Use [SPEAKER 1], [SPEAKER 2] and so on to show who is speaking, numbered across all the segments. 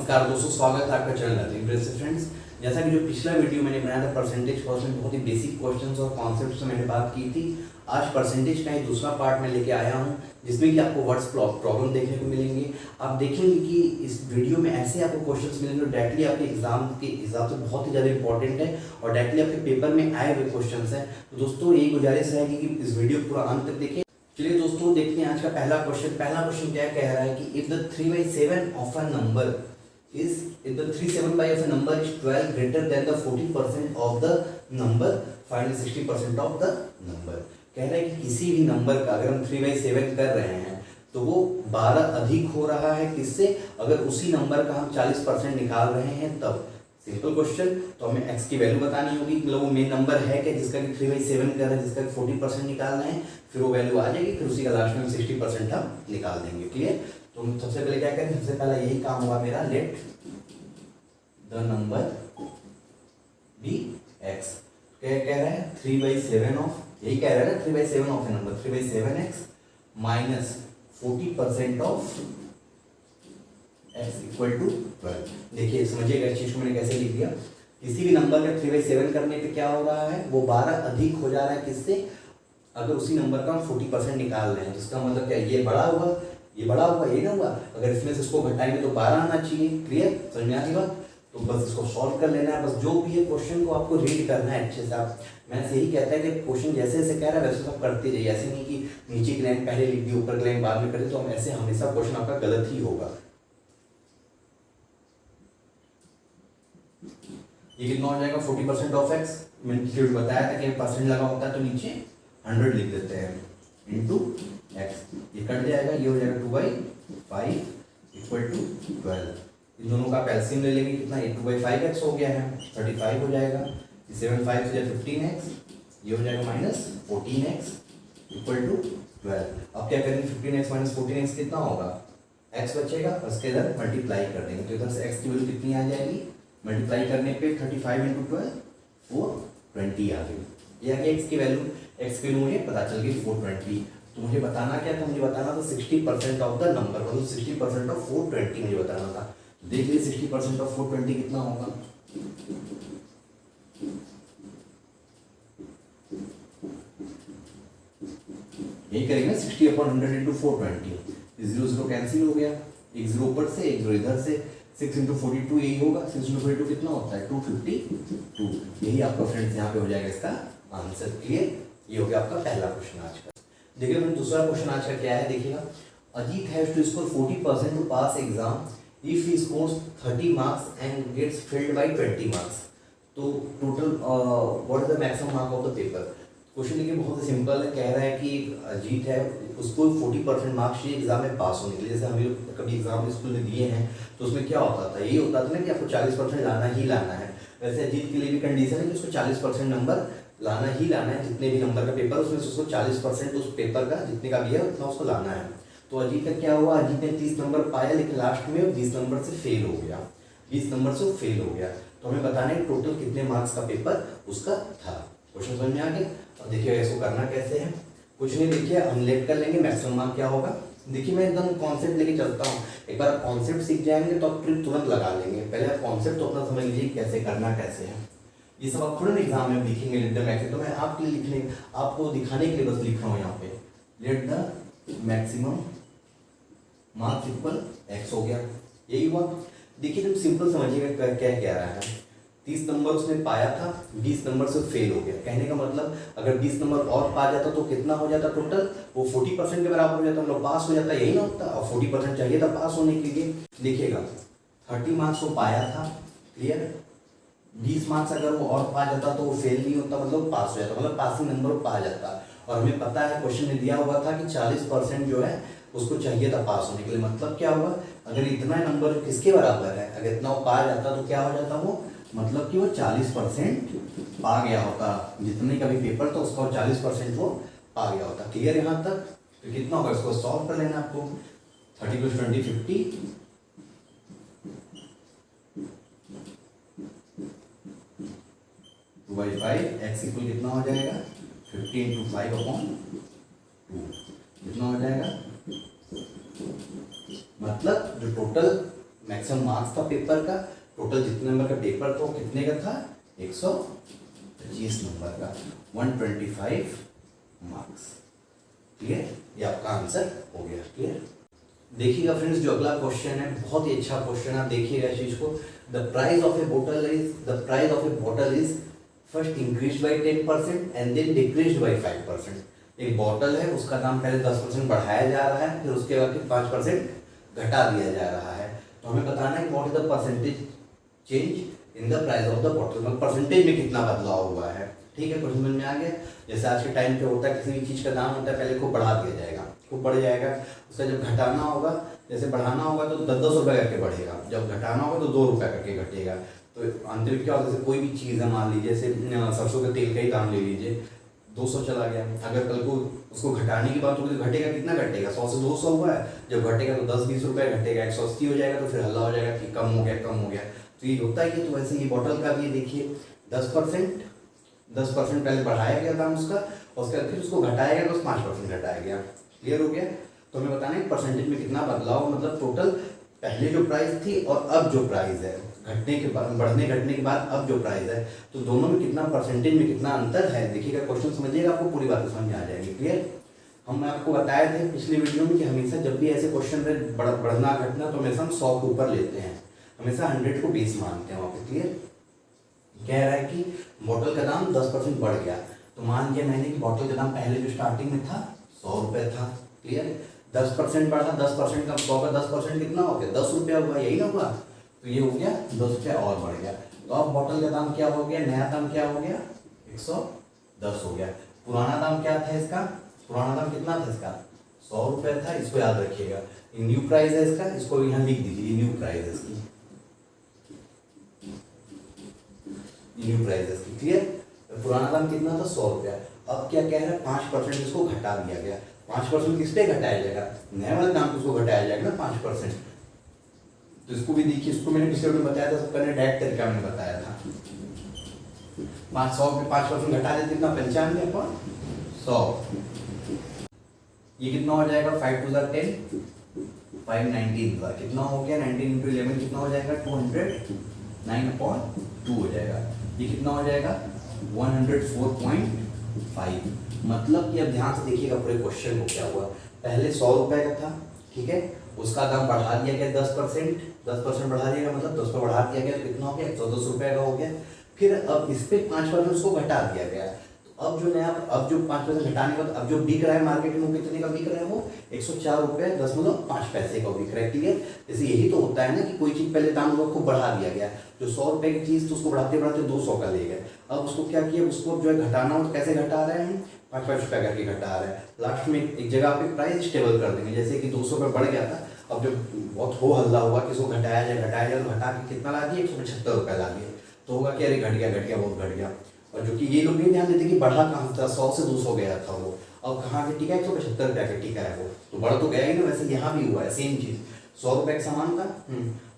[SPEAKER 1] नमस्कार दोस्तों, स्वागत है आपका चैनल नथिंग से फ्रेंड्स। जैसा कि जो पिछला वीडियो मैंने बनाया था परसेंटेज क्वेश्चन, बहुत ही बेसिक क्वेश्चंस और कॉन्सेप्ट्स से मैंने बात की थी। आज परसेंटेज का ही दूसरा पार्ट में लेके आया हूं, जिसमें कि आपको वर्ड्स प्रॉब्लम देखने को मिलेंगे। आप देखेंगे कि इस वीडियो में ऐसे आपको क्वेश्चंस मिलेंगे जो डायरेक्टली आपके एग्जाम के हिसाब से बहुत ही ज़्यादा इंपॉर्टेंट है और डायरेक्टली आपके पेपर में आए हुए क्वेश्चन हैं। तो दोस्तों यही गुजारिश रहेगी कि इस वीडियो पूरा अंत तक देखें। चलिए दोस्तों देखते हैं आज का पहला क्वेश्चन। पहला क्वेश्चन क्या कह रहा है कि if the 3/7 of a number is if the 3/7 of a number is 12 greater than the 40% of the number, find 60% of the number। कह रहा है कि किसी भी नंबर का अगर हम 3/7 कर रहे हैं तो वो 12 अधिक हो रहा है किससे, अगर उसी नंबर का हम 40% निकाल रहे हैं तब। Simple question. तो हमें x की वैल्यू बतानी होगी, मतलब वो मेन नंबर है क्या जिसका कि 3/7 कर रहे हैं, जिसका 40% निकालना है, फिर वो वैल्यू आ जाएगी, फिर उसी का लास्ट में 60% हम निकाल देंगे। क्लियर। तो सबसे पहले क्या करें, सबसे पहला यही काम होगा मेरा, let the number be x। क्या कह रहा है 3/7 ऑफ, यही कह रहा है ना 3/7 of a number, 3/7x minus 40% of x equal to 12। देखिए समझिएगा इस चीज को मैंने कैसे लिख दिया। किसी भी नंबर का 3/7 करने पे क्या हो रहा है, वो 12 अधिक हो जा रहा है किससे, अगर उसी नंबर का हम 40% निकाल रहे हैं। जिसका मतलब क्या, ये बड़ा होगा, ये बड़ा होगा, ये ना हुआ। अगर इसमें से इसको घटाएंगे तो 12 आना चाहिए। क्लियर, समझ में आ गई बात। तो बस इसको सॉल्व कर लेना है। बस जो भी है क्वेश्चन को आपको रीड करना है अच्छे से। आप मैं यही कहता है कि क्वेश्चन जैसे जैसे कह रहा है वैसे सब करते जाइए। ऐसे नहीं कि नीचे की लाइन पहले लिख दी ऊपर की लाइन बाद में करें, तो हम ऐसे हमेशा क्वेश्चन आपका गलत ही होगा। ये कितना हो जाएगा 40% ऑफ x। मैंने बताया था कि परसेंट लगा होता है तो नीचे 100 लिख देते हैं इंटू x। ये कट जाएगा, ये हो जाएगा 2/5 इक्वल टू 12। इन दोनों का एलसीएम ले लेंगे, कितना, ये 2/5x हो गया है, 35 हो जाएगा। 7/5 से 15x, ये हो जाएगा माइनस 14x इक्वल टू 12। अब क्या करेंगे, 15x माइनस 14x कितना होगा, x बचेगा, उसके इधर मल्टीप्लाई कर देंगे। तो इधर से x की वैल्यू कितनी आ जाएगी, मल्टीप्लाई करने पे 35 इंटू 12 420 आ गई। ये आ गई x की वैल्यू। x की वैल्यू मुझे पता चल गई 420। तो मुझे बताना क्या था, मुझे बताना था 60% ऑफ द नंबर, मतलब 60% ऑफ 420 मुझे बताना था। देख लीजिए 60% ऑफ 420 कितना होगा। यही करेंगे 60/100 इंटू 420। 0 0 कैंसिल हो गया, एक 0 ऊपर से एक 0 इधर से, 6 इंटू 42 यही होगा। 6 इंटू 42 कितना होता है 252। यही आपका फ्रेंड्स यहाँ पे हो जाएगा इसका आंसर। क्लियर। ये हो गया आपका पहला क्वेश्चन आज का। देखिए फ्रेंड्स दूसरा क्वेश्चन आज का क्या है, देखिएगा। Ajit has to score 40% to pass exam if he scores 30 marks and gets failed by 20 marks. तो total what is the maximum mark of the paper. Question देखिए बहुत ही सिंपल है। कह रहा है कि अजीत है, उसको 40% मार्क्स चाहिए एग्जाम में पास होने के लिए। जैसे हम लोग कभी एग्जाम स्कूल में दिए हैं तो उसमें क्या होता था, यही होता था ना कि आपको 40% लाना ही लाना है। वैसे अजीत के लिए भी कंडीशन है कि उसको 40% नंबर लाना ही लाना है। जितने भी नंबर का पेपर उसमें से उसको 40% उस पेपर का जितने का भी है उतना उसको लाना है। तो अजीत का क्या हुआ, अजीत ने 30 नंबर पाया लेकिन लास्ट में 20 नंबर से फेल हो गया। 20 नंबर से फेल हो गया। तो हमें बताना है टोटल कितने मार्क्स का पेपर उसका था। क्वेश्चन समझ में आ गया। और देखिए इसको करना कैसे है, कुछ नहीं, देखिए हम लेट कर लेंगे मैक्सिमम मार्क क्या होगा। देखिए मैं एकदम कॉन्सेप्ट लेके चलता हूँ। एक बार कॉन्सेप्ट सीख जाएंगे तो आप ट्रिक तुरंत लगा लेंगे। पहले आप कॉन्सेप्ट तो अपना समझ लीजिए कैसे करना कैसे है। ये सब आप थोड़ा एग्जाम में लिखेंगे लेट द मैक्सिमम, तो मैं आपके लिए लिखने आपको दिखाने के लिए बस लिख रहा हूँ यहाँ पे। Let the maximum marks equal x हो गया, यही हुआ। देखिए तुम सिंपल समझिएगा क्या कह रहा है। 30 नंबर उसने पाया था, 20 नंबर से फेल हो गया। कहने का मतलब अगर 20 नंबर और पा जाता तो कितना हो जाता टोटल, वो 40% के बराबर हो जाता, मतलब पास हो जाता, यही ना होता। और 40% चाहिए था पास होने के लिए। देखिएगा 30 मार्क्स वो पाया था, क्लियर। 20 मार्क्स अगर वो और पा जाता तो वो फेल नहीं होता, मतलब पास हो जाता, मतलब पासिंग नंबर वो पा जाता। और हमें पता है क्वेश्चन में दिया हुआ था कि 40% जो है उसको चाहिए था पास होने के लिए। मतलब क्या हुआ, अगर इतना नंबर किसके बराबर है, अगर इतना वो पा जाता तो क्या हो जाता वो, मतलब कि वो 40% पा गया होता। जितने का भी पेपर था उसका 40% वो पा गया होता। क्लियर यहाँ तक। तो कितना होगा, इसको सॉल्व कर लेना आपको। 30 + 20 50, 2/5 x इक्वल कितना हो जाएगा 50 × 5/2 कितना हो जाएगा, मतलब जो टोटल मैक्सिमम मार्क्स था पेपर का, टोटल जितने नंबर का पेपर था वो कितने का था, 125 नंबर का, 125 मार्क्स। ठीक है, ये आपका आंसर हो गया। क्लियर। देखिएगा फ्रेंड्स, जो अगला क्वेश्चन है बहुत ही अच्छा क्वेश्चन है, आप देखिएगा इस चीज को। The price of a bottle is first increase by 10% and then decrease by 5%। एक बॉटल है, उसका दाम पहले 10% बढ़ाया जा रहा है, फिर उसके बाद 5% घटा दिया जा रहा है। तो हमें बताना है what is the percentage change in the price of the bottle, मतलब परसेंटेज में कितना बदलाव हुआ है। ठीक है, क्वेश्चन में आ गया। जैसे आज के टाइम पे होता है, किसी भी चीज़ का दाम होता है पहले खूब बढ़ा दिया जाएगा, खूब बढ़ जाएगा, उसका जब घटाना होगा, जैसे बढ़ाना होगा तो 10-10 रुपये करके बढ़ेगा, जब घटाना होगा तो 2 रुपये करके घटेगा। तो अंत में क्या होता है, जैसे कोई भी चीज़ है, मान लीजिए जैसे सरसों के तेल का ही दाम ले लीजिए, 200 चला गया, अगर कल को उसको घटाने की बात होगी तो घटेगा, कितना घटेगा, 100 से 200 हुआ है, जब घटेगा तो 10-20 रुपये घटेगा, 180 हो जाएगा, तो फिर हल्ला हो जाएगा कि कम हो गया, कम हो गया। तो ये होता है कि, तो वैसे ये बॉटल का भी देखिए 10% पहले बढ़ाया गया दाम उसका, और उसके बाद फिर उसको घटाया गया तो 5% घटाया गया। क्लियर हो गया। तो हमें बताना है परसेंटेज में कितना बदलाव, मतलब टोटल पहले जो प्राइस थी और अब जो प्राइस है, घटने के बाद, बढ़ने घटने के बाद अब जो प्राइस है, तो दोनों में कितना परसेंटेज में कितना अंतर है। देखिएगा क्वेश्चन समझिएगा, आपको पूरी बातें समझ में आ जाएगी। क्लियर। हम आपको बताए थे पिछले वीडियो में कि हमेशा जब भी ऐसे क्वेश्चन रहे बढ़ना घटना, तो हमेशा हम 100 के ऊपर लेते हैं, हमेशा 100 को बेस मानते हैं वहाँ पे। क्लियर। कह रहा है कि बॉटल का दाम 10% बढ़ गया, तो मान लिया मैंने कि बॉटल का दाम पहले जो स्टार्टिंग में था 100 रुपये था। क्लियर। 10% बढ़ा, 10% का 100 का 10% कितना हो गया, 10 रुपया हुआ, यही ना हुआ। तो ये हो गया 10 रुपया और बढ़ गया। तो अब बॉटल का दाम क्या हो गया, नया दाम क्या हो गया, 110 हो गया। पुराना दाम क्या था इसका, पुराना दाम कितना था इसका, 100 रुपये था, इसको याद रखिएगा। न्यू प्राइस है इसका, इसको यहाँ लिख दीजिए, न्यू प्राइस है इसकी, न्यू प्राइस है इसकी। क्लियर। पुराना दाम कितना था, 100 रुपया। अब क्या कह रहा है, 5% इसको घटा दिया गया। 5% किस पे घटाया जाएगा, नए वाले दाम पे उसको घटाया जाएगा ना 5%। तो इसको भी देखिए, इसको मैंने पिछले वीडियो में बताया था, सबका डायरेक्ट तरीका मैंने बताया था। 500 पे 5% घटा देते कितना, 95 पर 100, ये कितना हो जाएगा, 5 2 10, 519 का कितना हो गया, 19 × 11 कितना हो जाएगा, 209/2 हो जाएगा। ये कितना हो जाएगा, 104.5। मतलब कि अब ध्यान से देखिएगा पूरे क्वेश्चन को, क्या हुआ, पहले 100 रुपये का था, ठीक है, उसका दाम बढ़ा दिया गया 10% बढ़ा दिया गया, मतलब 10 पर बढ़ा दिया गया, तो कितना हो गया, 110 रुपये का हो गया। फिर अब इस पे 5% उसको घटा दिया गया। तो अब जो नया, अब जो 5% घटाने के बाद अब जो बिक रहा है मार्केट में, वो कितने का बिक रहा है, वो 104 रुपये 10.5 पैसे का बिक रहा है। क्लियर। जैसे यही तो होता है ना कि कोई चीज़ पहले दाम उसको खूब बढ़ा दिया गया, जो 100 रुपये की चीज़ तो उसको बढ़ाते बढ़ाते 200 का ले गए। अब उसको क्या किया, उसको जो है घटाना हो तो कैसे घटा रहे हैं, 5-5 रुपये करके घटा रहे हैं। लास्ट में एक जगह पे प्राइस स्टेबल कर देंगे, जैसे कि 200 रुपये बढ़ गया था, अब जब बहुत हो हल्ला हुआ कि इसको घटाया जाए, तो घटा के कितना ला दिए, 175 रुपये ला दिए। तो होगा कि अरे घट गया, बहुत घट गया। और जो कि ये लोग नहीं ध्यान देते कि बढ़ा कहाँ था, 100 से 200 गया था वो, अब कहाँ के टीका, 175 रुपये का टीका है वो, तो बढ़ तो गया ही ना। वैसे यहाँ भी हुआ है सेम चीज़, 100 रुपये का सामान था,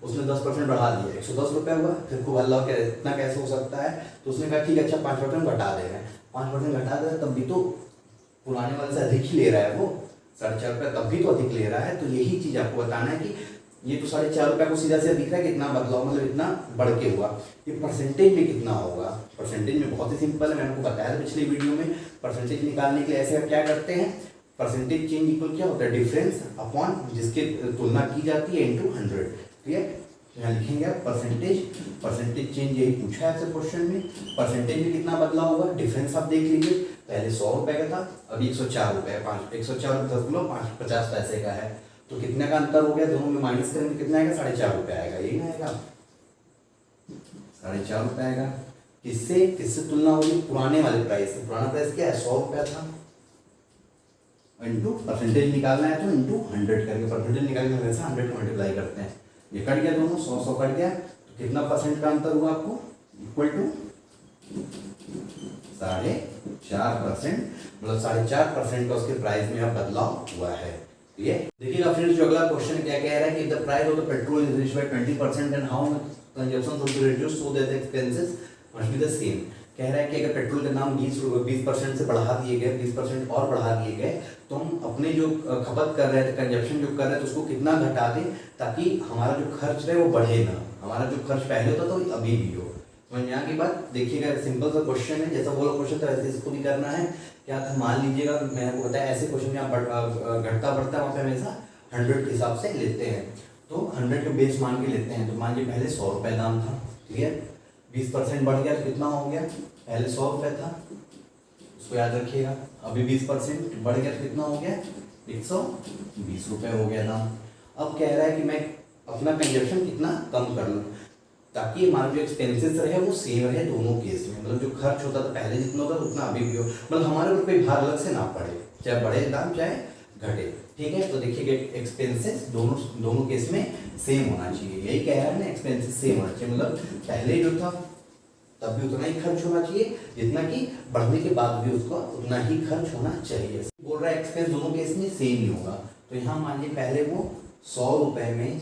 [SPEAKER 1] उसने 10% बढ़ा दिया, 110 रुपये हुआ। फिर खूब हल्ला हो, इतना कैसे हो सकता है, तो उसने कहा ठीक है, अच्छा 5% घटा दे रहे हैं, 5% घटा दे रहे हैं, तब भी तो पुराने वाले से अधिक ही ले रहा है वो, 4.5 रुपये, तब भी तो अधिक ले रहा है। तो यही चीज़ आपको बताना है कि ये तो 4.5 रुपये को सीधा सीधा दिख रहा है कितना बदलाव, मतलब इतना बढ़ के हुआ। ये परसेंटेज में कितना होगा, परसेंटेज में बहुत ही सिंपल है, मैंने आपको बताया था पिछले वीडियो में। परसेंटेज निकालने के लिए ऐसे क्या करते हैं, परसेंटेज चेंज इक्वल क्या होता है, डिफरेंस अपॉन जिसके तुलना की जाती है इनटू 100। क्लियर। यहाँ लिखेंगे आप परसेंटेज चेंज, यही पूछा है आपसे क्वेश्चन में। परसेंटेज में कितना बदलाव हुआ, डिफरेंस आप देख लीजिए, पहले 100 रुपये का था, अभी 104 रुपये, 104 10 50 पैसे का है। तो कितने का अंतर हो गया, दोनों में माइनस करेंगे कितना आएगा, 4.5 रुपये आएगा, यही ना आएगा, 4.5 रुपये आएगा। किससे तुलना होगी, पुराने वाले प्राइस से। पुराना प्राइस क्या है, 100 रुपया था, इंटू परसेंटेज निकालना है तो इंटू 100 करके, परसेंटेज निकालने में वैसे 100 मल्टीप्लाई करते हैं। ये कट गया दोनों, 100 कट गया, तो कितना परसेंट का अंतर हुआ आपको, इक्वल टू 4.5%, मतलब 4.5% का उसके प्राइस में अब बदलाव हुआ है। ठीक है। देखिएगा फ्रेंड्स, जो अगला क्वेश्चन क्या कह रहा है कि the price of the petrol is reduced by 20% and how much consumption should be reduced so that the expenses must be the same. कह रहा है कि अगर पेट्रोल के दाम 20% से बढ़ा दिए गए, 20% और बढ़ा दिए गए, तो हम अपने जो खपत कर रहे थे, कंजप्शन जो कर रहे थे, उसको कितना घटा दें ताकि हमारा जो खर्च है वो बढ़े ना। हमारा जो खर्च पहले होता तो अभी भी हो। समझ में आ गई बात? देखिएगा सिंपल सा क्वेश्चन है, जैसा बोला क्वेश्चन था वैसे इसको भी करना है। क्या था, मान लीजिएगा मैंने आपको बताया ऐसे क्वेश्चन में आप घटता बढ़ता वहाँ पे हमेशा 100 के हिसाब से लेते हैं। तो 100 के बेस मान के लेते हैं। तो मान लीजिए पहले 100 रुपये दाम था, ठीक है, 20% बढ़ गया तो कितना हो गया, पहले 100 रुपये था, उसको याद रखिएगा। अभी 20% बढ़ गया तो कितना हो गया, 120 रुपये हो गया दाम। अब कह रहा है कि मैं अपना कंजप्शन कितना कम कर लूँ ताकि हमारा जो एक्सपेंसेस रहे वो सेम रहे दोनों केस में। मतलब जो खर्च होता था पहले जितना होता उतना अभी भी हो, मतलब हमारे ऊपर कोई भार अलग से ना पड़े, चाहे बढ़े दाम चाहे घटे, ठीक है। तो देखिए एक्सपेंसेस दोनों केस में सेम होना चाहिए, यही कह रहा है ना, एक्सपेंसेस सेम होना चाहिए। मतलब पहले जो था तब भी उतना ही खर्च होना चाहिए जितना कि बढ़ने के बाद भी उसका उतना ही खर्च होना चाहिए। बोल रहा है एक्सपेंस दोनों केस में सेम ही होगा। तो यहाँ मान लीजिए पहले वो 100 रुपये में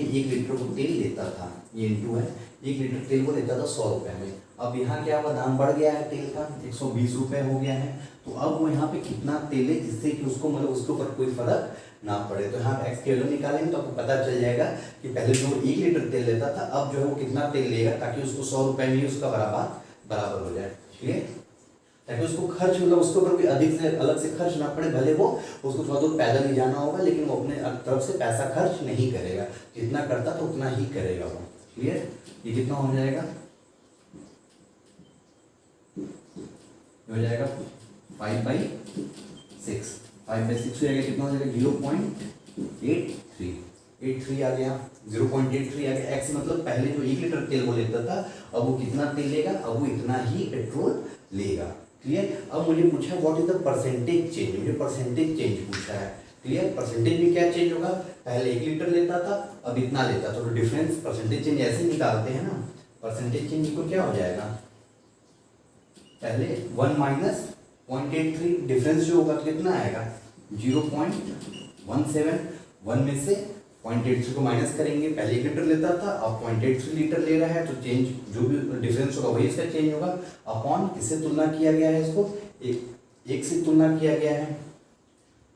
[SPEAKER 1] 1 लीटर को तेल लेता था, ये इंटू है, 1 लीटर तेल को लेता था 100 रुपये में। अब यहाँ क्या हुआ, दाम बढ़ गया है तेल का, 120 रुपये हो गया है। तो अब वो यहाँ पे कितना तेल है जिससे कि उसको मतलब उसके ऊपर कोई फर्क ना पड़े। तो यहाँ एक्स की वैल्यू निकालेंगे तो आपको पता चल जाएगा कि पहले जो 1 लीटर तेल लेता था अब जो है वो कितना तेल लेगा ताकि उसको 100 रुपये में ही उसका बराबर हो जाए, ठीक है, ताकि उसको खर्च मतलब उसके ऊपर कोई अधिक से अलग से खर्च ना पड़े। भले वो उसको थोड़ा दूर पैदल ही जाना होगा लेकिन वो अपने तरफ से पैसा खर्च नहीं करेगा, जितना करता तो उतना ही करेगा वो, क्लियर। ये कितना हो जाएगा, हो जाएगा 5/6 हो जाएगा, कितना हो जाएगा 0.83 आ गया, 0.83 आ गया। एक्स मतलब पहले जो 1 लीटर तेल वो लेता था अब वो कितना तेल लेगा, अब वो इतना ही पेट्रोल लेगा, क्लियर। अब मुझे पूछा what is the percentage change, मुझे परसेंटेज चेंज पूछा है, क्लियर। परसेंटेज में क्या चेंज होगा, पहले 1 लीटर लेता था अब इतना लेता, तो डिफरेंस परसेंटेज चेंज ऐसे निकालते हैं ना। परसेंटेज चेंज को क्या हो जाएगा, पहले 1 माइनस 0.83 डिफरेंस जो होगा तो कितना आएगा 0.17, 1 में से 0.83 को माइनस करेंगे, पहले 1 लीटर लेता था अब 0.83 लीटर ले रहा है, तो चेंज जो भी डिफरेंस होगा वही इसका चेंज होगा। अपॉन किससे तुलना किया गया है, इसको एक से तुलना किया गया है,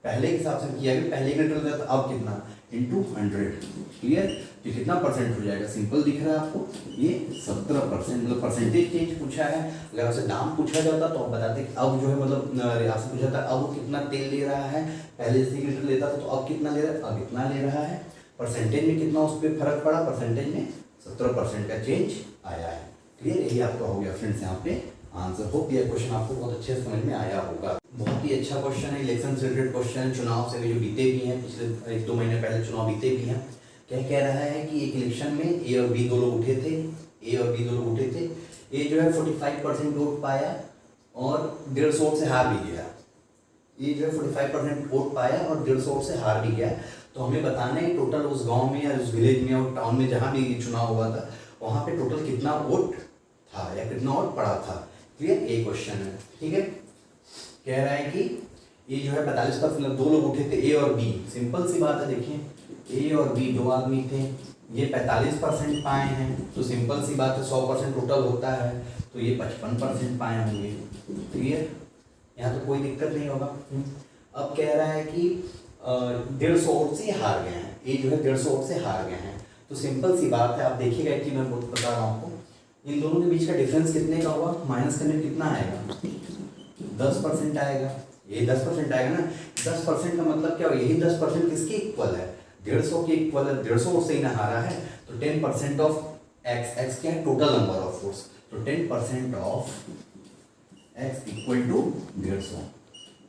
[SPEAKER 1] पहले के हिसाब से किया गया, पहले 1 लीटर लेता था अब कितना इंटू 100, क्लियर। तो कितना परसेंट हो जाएगा, सिंपल दिख रहा है आपको, ये 17%, मतलब परसेंटेज चेंज पूछा है। अगर आपसे दाम पूछा जाता तो आप बताते कि अब जो है मतलब आपसे पूछा था अब वो कितना तेल ले रहा है, पहले से 1 लीटर लेता था तो अब कितना ले रहा है, अब इतना ले रहा है। परसेंटेज में कितना उस पर फर्क पड़ा, परसेंटेज में 17% का चेंज आया है, क्लियर। यही आपका हो गया फ्रेंड्स यहाँ पे आंसर। होप यह क्वेश्चन आपको बहुत अच्छे से समझ में आया होगा। बहुत ही अच्छा क्वेश्चन है, इलेक्शन से रिलेटेड क्वेश्चन, चुनाव से जो बीते भी हैं, पिछले 1-2 महीने पहले चुनाव बीते भी हैं। क्या कह रहा है कि एक इलेक्शन में ए और बी दो लोग उठे थे, ए जो है 45% वोट पाया और 150 वोट से हार भी गया। ये जो है 45% वोट पाया और 150 वोट से हार भी गया। तो हमें बताना है टोटल उस गांव में या उस विलेज में और टाउन में जहाँ भी चुनाव हुआ था वहाँ पे टोटल कितना वोट था या कितना वोट पड़ा था, क्लियर। ये क्वेश्चन है, ठीक है। कह रहा है कि ये जो है 45%, मतलब 2 लोग उठे थे ए और बी, सिंपल सी बात है, देखिए ए और बी 2 आदमी थे, ये 45% पाए हैं, तो सिंपल सी बात है 100% टोटल होता है तो ये 55% पाए होंगे, क्लियर। यहाँ तो कोई दिक्कत नहीं होगा। अब कह रहा है कि 150 वोट से हार गए हैं, ये जो है 150 वोट से हार गए हैं, तो सिंपल सी बात है। आप देखिएगा कि मैं बहुत बता रहा हूँ आपको, इन दोनों के बीच का डिफरेंस कितने का होगा, माइनस करने में कितना आएगा 10% आएगा, यही 10% आएगा ना। 10% का मतलब क्या हो, यही 10% किसके इक्वल है, 150 के इक्वल है, 150 वोट से ही ना हारा है, तो 10% ऑफ एक्स क्या है, टोटल नंबर ऑफ वोट्स, तो 10% ऑफ एक्स इक्वल टू 150।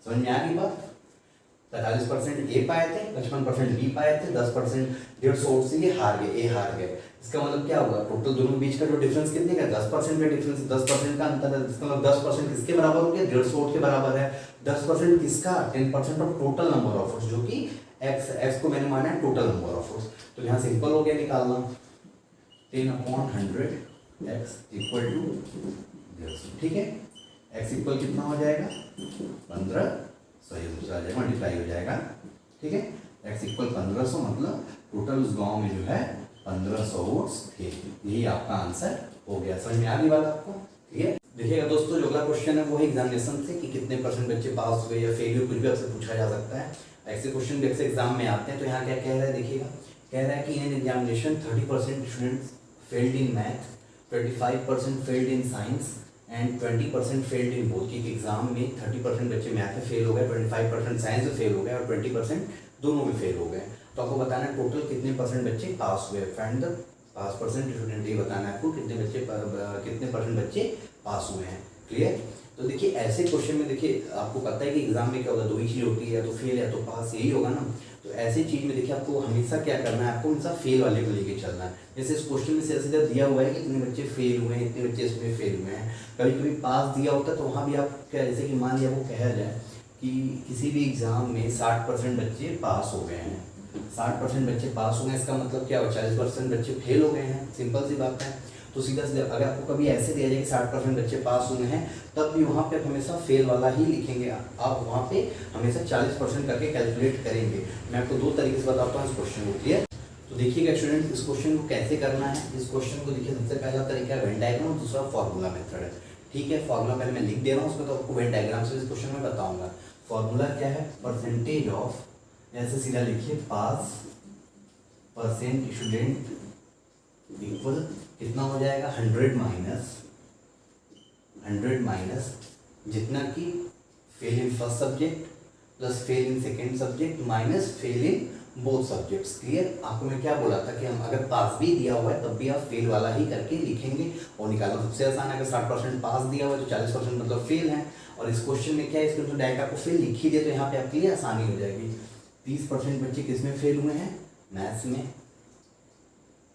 [SPEAKER 1] समझ में आ गई बात। 45% ए पाए थे, 55% बी पाए थे, 10% 150 वोट से ये हार गए, ए हार गए। इसका मतलब क्या होगा, टोटल दोनों के बीच का जो डिफरेंस कितने का, 10% का डिफरेंस, 10% का अंतर है। इसका मतलब 10% किसके बराबर हो गया, 150 वोट के बराबर है। 10% किसका, 10% of total number of votes, जो कि एक्स को मैंने माना है टोटल नंबर ऑफ वोट्स। तो यहाँ सिंपल हो गया निकालना, 10/100 एक्स इक्वल टू 150, ठीक है। एक्स इक्वल कितना हो जाएगा 1500, ये दूसरा आ जाएगा, मल्टीप्लाई हो जाएगा, ठीक है। एक्स इक्वल 1500 मतलब टोटल उस गांव में जो है 1500 वोट्स थे। यही आपका आंसर हो गया। समझ में आ गई बात आपको, ठीक है। देखिएगा दोस्तों, जो अगला क्वेश्चन है वो है एग्जामिनेशन से कि कितने परसेंट बच्चे पास हुए या फेल हुए, कुछ भी आपसे पूछा जा सकता है। ऐसे क्वेश्चन भी अक्सर एग्जाम में आते हैं। तो यहाँ क्या कह रहा है, देखिएगा, कह रहा है कि in examination 30% students failed in math, 25% failed in science and 20% failed in both. कि एग्जाम में 30% बच्चे मैथ में फेल हो गए, 25% साइंस में फेल हो गए और 20% दोनों में फेल हो गए। तो आपको बताना है टोटल कितने परसेंट बच्चे पास हुए। Find the pass percent student, ये बताना है आपको कितने परसेंट बच्चे पास हुए हैं। क्लियर। तो देखिए ऐसे क्वेश्चन में, देखिए आपको पता है कि एग्जाम में क्या होगा, दो ही चीज़ होती है, या तो फेल या तो पास, यही होगा ना। तो ऐसी चीज़ में देखिए आपको हमेशा क्या करना है, आपको हमेशा फेल वाले को लेके चलना है। जैसे इस क्वेश्चन में सीधा सीधा दिया हुआ है कि इतने बच्चे फेल हुए हैं, इतने बच्चे इसमें फेल हुए हैं। कभी कभी पास दिया होता है तो वहाँ भी आप क्या, जैसे कि मान लिया वो कहा जाए कि किसी भी एग्जाम में 60% बच्चे पास हो गए हैं, 60% बच्चे पास हो गए, इसका मतलब क्या हो, 40% बच्चे फेल हो गए हैं। सिंपल सी बात है। तो सीधा सीधा अगर आपको कभी ऐसे दिया जाए कि 60% बच्चे पास हुए हैं, तब भी वहाँ पे आप हमेशा फेल वाला ही लिखेंगे। आप वहाँ पे हमेशा 40% करके कैलकुलेट करेंगे। मैं आपको दो तरीके से बताता हूँ इस क्वेश्चन को। क्लियर। तो देखिएगा स्टूडेंट, इस क्वेश्चन को कैसे करना है। इस क्वेश्चन को देखिए, सबसे पहला तरीका है वेन डायग्राम, दूसरा फॉर्मूला मेथड है। ठीक है, फॉर्मूला पहले मैं लिख दे रहा हूँ, उसमें तो आपको वेन डायग्राम से इस क्वेश्चन में बताऊंगा। फॉर्मूला क्या है, परसेंटेज ऑफ, ऐसे सीधा लिखिए, पास परसेंट स्टूडेंट इक्वल कितना हो जाएगा, 100 माइनस जितना कि fail in first subject plus fail in second subject minus fail in both subjects. Clear. आपको मैं क्या बोला था कि हम अगर पास भी दिया हुआ है तब भी आप फेल वाला ही करके लिखेंगे और निकालना सबसे आसान है। अगर 60% पास दिया हुआ है तो 40% मतलब फेल है। और इस क्वेश्चन में क्या है, इसको तो डायरेक्ट आपको फेल लिख ही दे, तो यहाँ पे आपके लिए आसानी हो जाएगी। 30% बच्चे किस में फेल हुए हैं, मैथ्स में।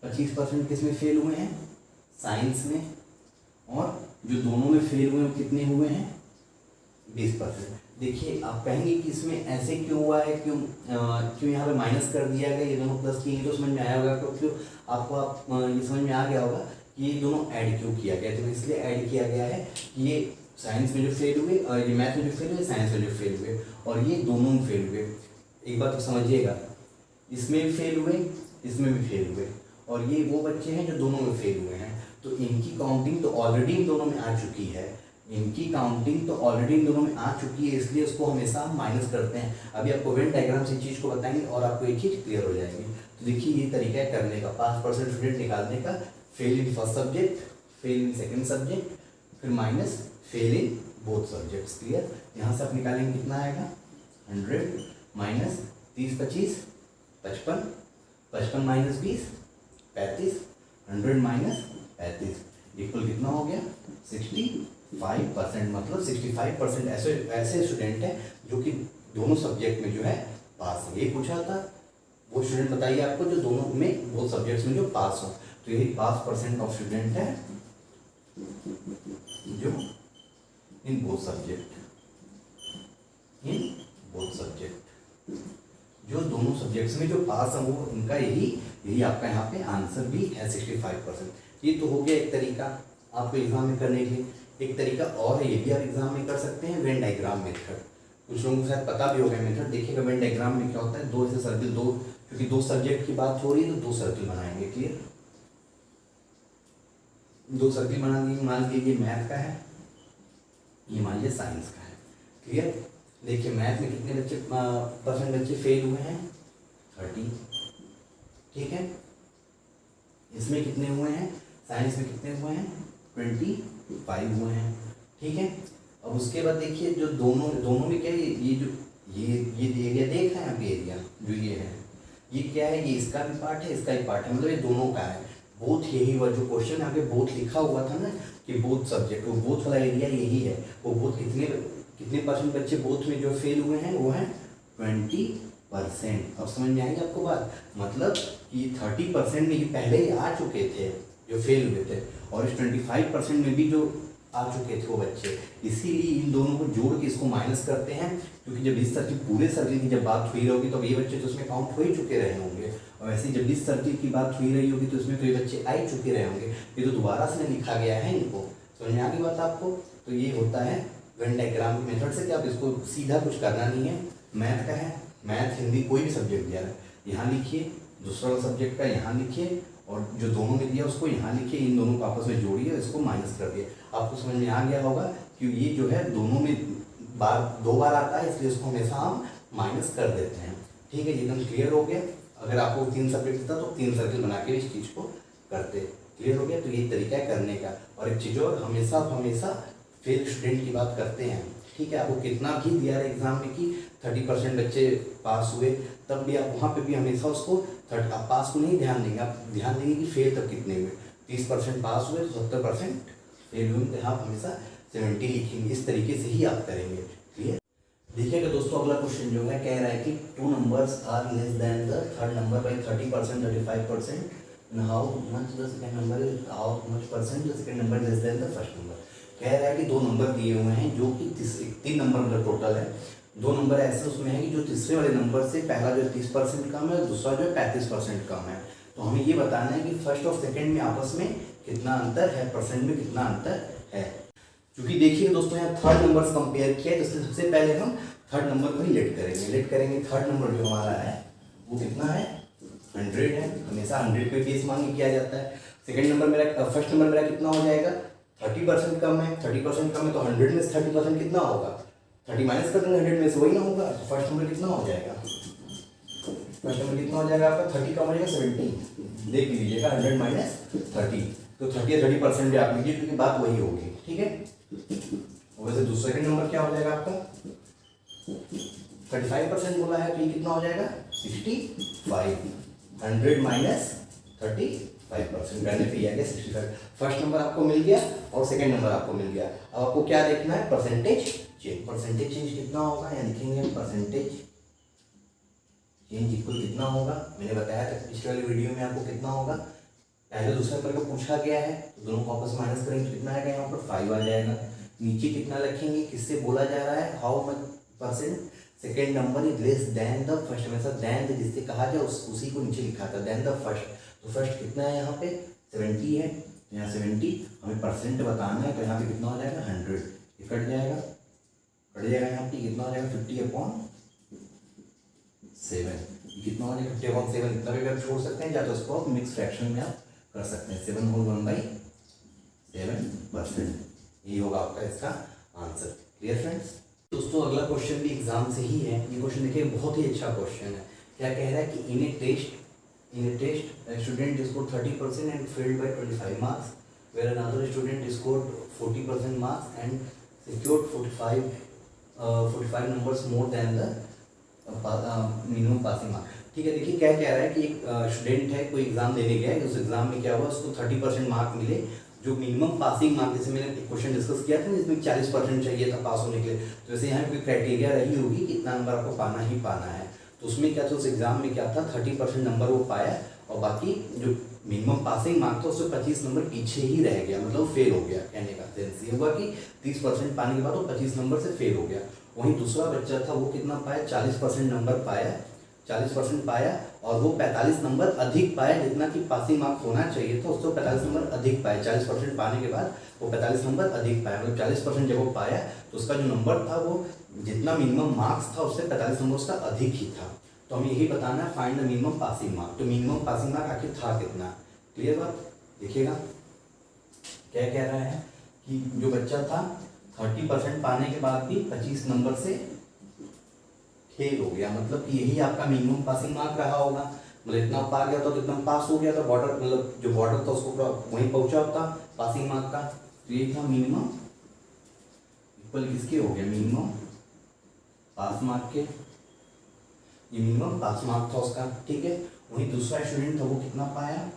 [SPEAKER 1] 25% किस में फेल हुए हैं, साइंस में। और जो दोनों में फेल हुए हैं कितने हुए हैं, 20%। देखिए आप कहेंगे कि इसमें ऐसे क्यों हुआ है, क्यों यहाँ पे माइनस कर दिया गया, ये दोनों प्लस किए, तो समझ में आया होगा। क्यों आपको ये समझ में आ गया होगा कि ये दोनों ऐड क्यों किया गया। तो इसलिए ऐड किया गया है कि ये साइंस में जो फेल हुए और ये मैथ में जो फेल हुए, साइंस में जो फेल हुए और ये दोनों में फेल हुए। एक बात तो समझिएगा, इसमें भी फेल हुए, इसमें भी फेल हुए, और ये वो बच्चे हैं जो दोनों में फेल हुए हैं। तो इनकी काउंटिंग तो ऑलरेडी इन दोनों में आ चुकी है, इनकी काउंटिंग तो ऑलरेडी इन दोनों में आ चुकी है, इसलिए उसको हमेशा हम माइनस करते हैं। अभी आपको वेन डायग्राम से चीज़ को बताएंगे और आपको ये चीज़ क्लियर हो जाएगी। तो देखिए ये तरीका है करने का, 5% स्टूडेंट निकालने का, fail in first subject, fail in second subject, फिर minus fail in both subjects. Clear. यहाँ से आप निकालेंगे कितना आएगा, 100 माइनस 30 25 55, 55 माइनस 20 35, 100 माइनस 35 इक्वल कितना हो गया, 65%। मतलब 65% ऐसे स्टूडेंट है जो कि दोनों सब्जेक्ट में जो है पास है। ये पूछा था, वो स्टूडेंट बताइए आपको जो दोनों में, बोथ सब्जेक्ट्स में जो पास हो। तो यही 5% ऑफ स्टूडेंट है जो इन बोथ सब्जेक्ट, जो दोनों सब्जेक्ट्स में जो पास है वो इनका यही आपका यहाँ पे आंसर भी है, 65%। ये तो हो गया एक तरीका आपको एग्जाम में करने के लिए। एक तरीका और है, ये भी आप एग्जाम में कर सकते हैं, वेन डायग्राम मेथड। कुछ लोगों को शायद पता भी होगा मेथड। देखिएगा वेन डायग्राम में क्या होता है, दो ऐसे सर्किल, क्योंकि दो सब्जेक्ट की बात हो रही है तो दो सर्किल बनाएंगे। क्लियर। दो सर्किल बना दिए, मान लीजिए मैथ का है, ये मान लीजिए साइंस का है। क्लियर। देखिए मैथ में कितने परसेंट बच्चे फेल हुए हैं, 30। ठीक है। इसमें कितने हुए हैं, साइंस में कितने हुए हैं, 25 हुए हैं। ठीक है। अब उसके बाद देखिए जो दोनों में क्या है, ये जो ये एरिया देख रहे हैं आप, एरिया जो ये है, ये क्या है, ये इसका भी पार्ट है, इसका भी पार्ट है, मतलब ये दोनों का है। बोथ यही हुआ, जो क्वेश्चन आगे बोथ लिखा हुआ था ना कि बोथ सब्जेक्ट, वो बोथ वाला एरिया यही है। वो बोथ कितने परसेंट बच्चे बोथ में जो फेल हुए हैं, वो है 20%। अब समझ में आएगी आपको बात। मतलब कि 30% में ये पहले ही आ चुके थे जो फेल हुए थे, और इस 25% में भी जो आ चुके थे वो बच्चे। इसीलिए इन दोनों को जोड़ के इसको माइनस करते हैं, क्योंकि जब इस सर्किल, पूरे सर्किल की जब बात हुई होगी तो ये बच्चे तो उसमें काउंट हो ही चुके रहे होंगे, और वैसे जब इस सर्किल की बात हुई रही होगी तो इसमें तो ये बच्चे आ ही चुके रहे होंगे। ये तो दोबारा से लिखा गया है इनको। समझ में आ गई बात आपको। तो ये होता है वेन डायग्राम के मेथड से, कि आप इसको सीधा कुछ करना नहीं है। मैथ का है, मैथ हिंदी कोई भी सब्जेक्ट दिया है, यहाँ लिखिए, दूसरा सब्जेक्ट का यहाँ लिखिए, और जो दोनों में दिया उसको यहाँ लिखिए, इन दोनों को आपस में जोड़िए, इसको माइनस कर दिए। आपको समझ में आ गया होगा कि ये जो है दोनों में दो बार आता है, इसलिए उसको हमेशा हम माइनस कर देते हैं। ठीक है, एकदम क्लियर हो गया। अगर आपको 3 सब्जेक्ट था तो 3 सर्किल बना के इस चीज़ को करते। क्लियर हो गया। तो ये तरीका है करने का। और एक चीज़ और, हमेशा फेल स्टूडेंट की बात करते हैं। ठीक है, आपको कितना भी दिया है एग्जाम में कि 30% बच्चे पास हुए, तब भी आप वहाँ पे भी हमेशा उसको आप पास को नहीं ध्यान देंगे, आप ध्यान देंगे कि फेल तब कितने हुए। 30% पास हुए तो 70% फेल हुए, तो आप हमेशा 70 लिखेंगे। इस तरीके से ही आप करेंगे। क्लियर। देखिएगा दोस्तों, अगला क्वेश्चन जो है कह रहा है कि 2 numbers are less than the third number by 30%, 35%, how much the second number is, how much percent the second number less than the first number. कह रहा है कि 2 नंबर दिए हुए हैं जो कि 3 नंबर मतलब टोटल है। 2 नंबर ऐसे उसमें है कि जो तीसरे वाले नंबर से पहला जो 30% कम है और दूसरा जो 35% कम है। तो हमें ये बताना है कि फर्स्ट और सेकंड में आपस में कितना अंतर है, परसेंट में कितना अंतर है। क्योंकि देखिए दोस्तों, यहाँ थर्ड नंबर कंपेयर किया, तो सबसे पहले हम थर्ड नंबर को ही लेट करेंगे। थर्ड नंबर जो हमारा है वो कितना है, 100 है। हमेशा 100 पे बेस मान के किया जाता है। सेकंड नंबर मेरा, फर्स्ट नंबर मेरा कितना हो जाएगा, 30% कम है। 30% कम है तो 100 में से 30% कितना होगा, 30 माइनस कर देंगे 100 में से, वही ना होगा। तो फर्स्ट नंबर कितना हो जाएगा, फर्स्ट नंबर कितना हो जाएगा आपका, 30 कम हो जाएगा 70। देख लीजिएगा 100 माइनस 30, तो 30 या 30% भी आप लीजिए, क्योंकि बात वही होगी। ठीक है। वैसे दूसरा सेकंड नंबर क्या हो जाएगा आपका, 35% बोला है, तो ये कितना हो जाएगा 65। 100 माइनस 35%, मैंने पे आ गया 65। फर्स्ट नंबर आपको मिल गया और सेकंड नंबर आपको मिल गया। अब आपको क्या देखना है, परसेंटेज चेंज। परसेंटेज चेंज कितना होगा, या लिखेंगे परसेंटेज चेंज इक्वल कितना होगा। मैंने बताया था पिछले वाली वीडियो में आपको कितना होगा। पहले दूसरे नंबर को पूछा गया है, तो दोनों को आपस माइनस करेंगे तो कितना आएगा, यहाँ पर 5 आ जाएगा। नीचे कितना लिखेंगे, किससे बोला जा रहा है, how much percent second number is less than the first. हमेशा देन जिससे कहा जाए उसी को नीचे लिखा था, देन द फर्स्ट। तो फर्स्ट कितना है, यहाँ पे 70 है, तो यहाँ 70 हमें परसेंट बताना है, तो यहाँ पे कितना हो जाएगा 100। ये कट जाएगा यहाँ पे, कितना हो जाएगा 50/7। कितना हो जाएगा 50/7। इतना भी आप छोड़ सकते हैं, या तो उसको आप मिक्स फ्रैक्शन में आप कर सकते हैं। 7 होल 1/7%, ये होगा आपका इसका आंसर। Clear friends. दोस्तों अगला क्वेश्चन भी एग्जाम से ही है। ये क्वेश्चन देखिए बहुत ही अच्छा क्वेश्चन है। क्या कह रहा है कि in a test student score 30% and failed by 25 marks, where another student scored 40% marks and secured 45 numbers more than the minimum passing marks. ठीक है, देखिए क्या कह रहा है कि एक स्टूडेंट है, कोई एग्जाम देने गया है, उस एग्जाम में क्या हुआ, उसको 30% मार्क मिले, जो मिनिमम पासिंग मार्क, जैसे मैंने क्वेश्चन डिस्कस किया था जिसमें 40% चाहिए था पास होने के लिए, तो वैसे यहाँ कोई क्राइटेरिया रही होगी कि इतना नंबर आपको पाना ही पाना है। तो उसमें क्या था, उस एग्जाम में क्या था, 30% नंबर वो पाया और बाकी जो मिनिमम पासिंग मार्क था उससे 25 नंबर पीछे ही रह गया, मतलब फेल हो गया। कहने का सेंस ये हुआ कि 30% पाने के बाद वो 25 नंबर से फेल हो गया। वहीं दूसरा बच्चा था, वो कितना पाया, 40% नंबर पाया, 40% पाया और वो 45 नंबर अधिक पाया, जितना कि पासिंग मार्क होना चाहिए था उससे 45 नंबर अधिक पाया। 40% पाने के बाद वो 45 नंबर अधिक पाया, मतलब 40% जब वो पाया तो उसका जो नंबर था वो जितना मिनिमम मार्क्स था उससे 45 नंबर उसका अधिक ही था। तो हमें यही बताना है, find the minimum passing mark. तो मिनिमम पासिंग मार्क आखिर था कितना। क्लियर बात। देखिएगा क्या कह रहा है कि जो बच्चा था 30% पाने के बाद भी 25 नंबर से फेल हो गया, मतलब कि यही आपका मिनिमम पासिंग मार्क रहा होगा। मतलब इतना पा गया था तो इतना पास हो गया था, बॉर्डर मतलब जो बॉर्डर था उसको वहीं पहुंचा होता पासिंग मार्क का। तो ये था मिनिमम इक्वल किसके हो गया, मिनिमम पास मार्क के। ये मिनिमम पास मार्क था उसका। ठीक है। वहीं दूसरा स्टूडेंट था, वो कितना पाया,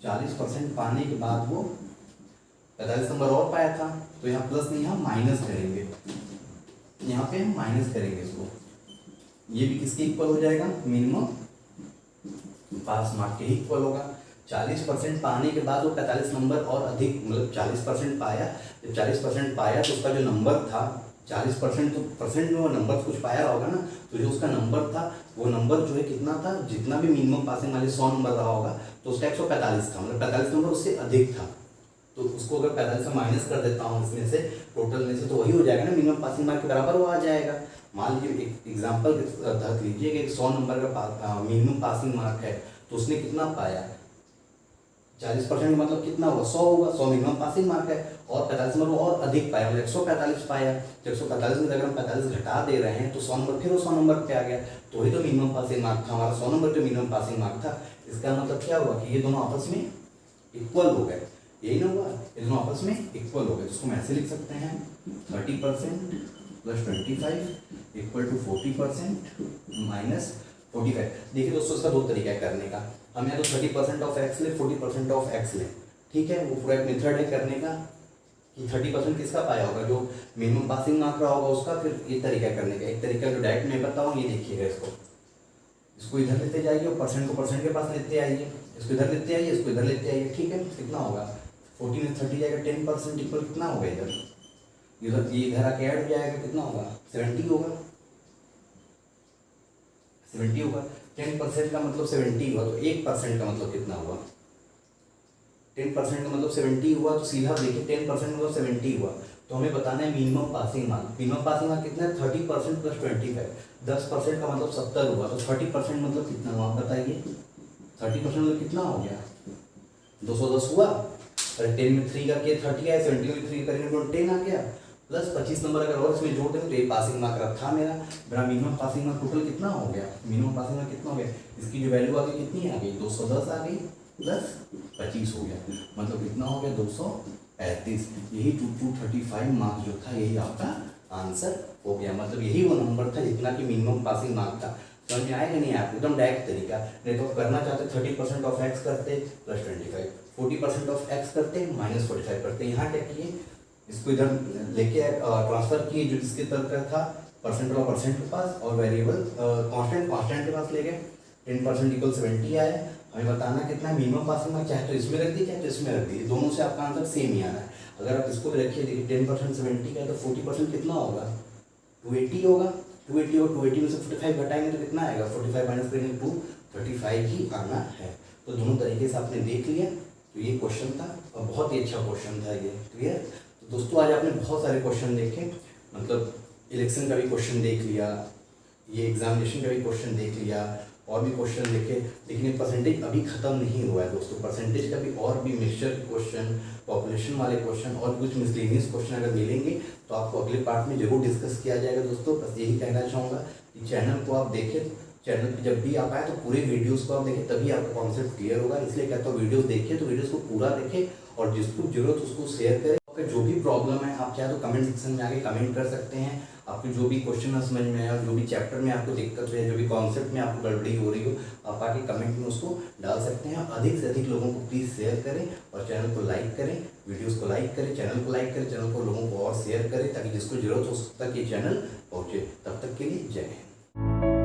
[SPEAKER 1] 40% पाने के बाद वो 45 नंबर और पाया था। तो यहाँ प्लस नहीं, यहाँ माइनस करेंगे, यहाँ पे हम माइनस करेंगे इसको। ये भी किसके इक्वल हो जाएगा, मिनिमम पास मार्क के ही इक्वल होगा। 40% पाने के बाद वो 45 नंबर और अधिक, मतलब 40% पाया। जब 40% पाया तो उसका जो नंबर था 40%, तो परसेंट में वो नंबर कुछ पाया होगा ना, तो जो उसका नंबर था वो नंबर जो है कितना था, जितना भी मिनिमम पासिंग वाले 100 नंबर रहा होगा तो उसका 145 था, मतलब 45 नंबर उससे अधिक था। तो उसको अगर 45 से माइनस कर देता हूँ इसमें से, टोटल में से, तो वही हो जाएगा ना, मिनिमम पासिंग मार्क के बराबर वो आ जाएगा। मान लीजिए एक एग्जाम्पल रख लीजिए कि 100 नंबर का मिनिमम पासिंग मार्क है, तो उसने कितना पाया, 40% मतलब कितना होगा, 100 होगा, 100 मिनिमम पासिंग मार्क है। और 45 नंबर और अधिक पाया, मतलब 145 पाया, 145 में अगर हम 45 घटा दे रहे हैं तो 100 नंबर फिर वो 100 नंबर पे आ गया, तो ही तो मिनिमम पासिंग मार्क था हमारा, 100 नंबर पे मिनिमम पासिंग मार्क था। इसका मतलब क्या हुआ कि ये दोनों आपस में इक्वल हो गए, यही ना हुआ, ये दोनों आपस में इक्वल हो गए। इसको हम ऐसे लिख सकते हैं 30% प्लस 25 इक्वल टू 40% माइनस 45। देखिए दोस्तों इसका दो तरीका है करने का, हम या तो 30% ऑफ एक्स लें, 40% ऑफ एक्स लें, ठीक है। वो पूरा एक मेथड है करने का कि 30% किसका पाया होगा, जो मिनिमम पासिंग मार्क रहा होगा उसका। फिर एक तरीका करने का, एक तरीका जो डायरेक्ट मैं बताऊँ, ये देखिएगा, इसको इधर लेते जाइए और परसेंट को परसेंट के पास लेते आइए, इसको इधर लेते आइए, इसको इधर लेते आइए, ठीक है। कितना होगा, 14 में 30 जाएगा, 10% इक्वल कितना होगा, इधर ये इधर आके ऐड हो जाएगा, कितना होगा, 70 होगा, 70 होगा। 10% का मतलब 70 हुआ, तो 1% का मतलब कितना हुआ, 10% का मतलब 70 हुआ, तो सीधा देखिए 10% मतलब 70 हुआ, तो हमें बताना है minimum passing mark. Minimum passing mark कितना है, 30% प्लस 25, 10% का मतलब 70 हुआ, तो 30% मतलब कितना हुआ, आप बताइए। 30% मतलब कितना हो गया, 210 हुआ। अरे 10 में 3 करके 30 आया, 70 में 3 करेंगे तो 10 आ गया, प्लस 25 नंबर अगर और इसमें जोड़ देंगे तो ये पासिंग मार्क रखा मेरा। मेरा मिनिमम पासिंग मार्क टोटल कितना हो गया, मिनिमम पासिंग मार्क कितना हो गया, इसकी जो वैल्यू आ गई कितनी आ गई, 210 आ गई, प्लस 25 हो गया, मतलब कितना हो गया, 235। यही 235 मार्क्स जो था, यही आपका आंसर हो गया। मतलब यही वो नंबर था जितना कि मिनिमम पासिंग मार्क था। समझ में आएगा नहीं आपको, एकदम डायरेक्ट तरीका। नहीं तो करना चाहते 30% ऑफ एक्स करते प्लस 25, 40% ऑफ एक्स करते माइनस 45 करते। यहाँ क्या किए, इसको इधर लेके ट्रांसफर किए, जो जिसके तरफ का था परसेंट वाला परसेंट के पास, और वेरिएबल कांस्टेंट के पास ले गए। 10% इक्वल 70 आया। हमें बताना कितना मिनिमम पासिंग मार्क, चाहे तो इसमें रख दी चाहे तो इसमें रख दी, दोनों से आपका आंसर सेम ही आना है। अगर आप इसको भी रखिए, देखिए 10% 70 का है, तो 40% कितना होगा, 280 होगा। 280 और 280 में से 45 घटाएंगे तो कितना आएगा, 45 माइनस करेंगे 235 ही आना है। तो दोनों तरीके से आपने देख लिया। तो ये क्वेश्चन था और बहुत ही अच्छा क्वेश्चन था ये, क्लियर। तो दोस्तों आज आपने बहुत सारे क्वेश्चन देखे, मतलब इलेक्शन का भी क्वेश्चन देख लिया, ये एग्जामिनेशन का भी क्वेश्चन देख लिया, और भी क्वेश्चन देखे। लेकिन परसेंटेज अभी खत्म नहीं हुआ है दोस्तों, परसेंटेज का भी और भी मिक्सचर क्वेश्चन, पॉपुलेशन वाले क्वेश्चन और कुछ मिसलेनियस क्वेश्चन अगर मिलेंगे तो आपको अगले पार्ट में जरूर डिस्कस किया जाएगा दोस्तों। बस यही कहना चाहूँगा कि चैनल को आप देखें, चैनल पे जब भी आप आए तो पूरे वीडियोस को आप देखें, तभी आपका कॉन्सेप्ट क्लियर होगा। इसलिए कहता हूँ वीडियोस देखिए तो वीडियोस को पूरा देखें, और जिसको जरूरत उसको शेयर करें। आपका जो भी प्रॉब्लम है आप चाहे तो कमेंट सेक्शन में आके कमेंट कर सकते हैं। आपको जो भी क्वेश्चन ना समझ में आया, और जो भी चैप्टर में आपको दिक्कत है, जो भी कॉन्सेप्ट में आपको गड़बड़ी हो रही हो, आप आके कमेंट में उसको डाल सकते हैं। अधिक से अधिक लोगों को प्लीज़ शेयर करें, और चैनल को लाइक करें, वीडियोस को लाइक करें, चैनल को लाइक करें, चैनल को लोगों को और शेयर करें, ताकि जिसको जरूरत हो तक ये चैनल पहुँचे। तब तक के लिए जय हिंद।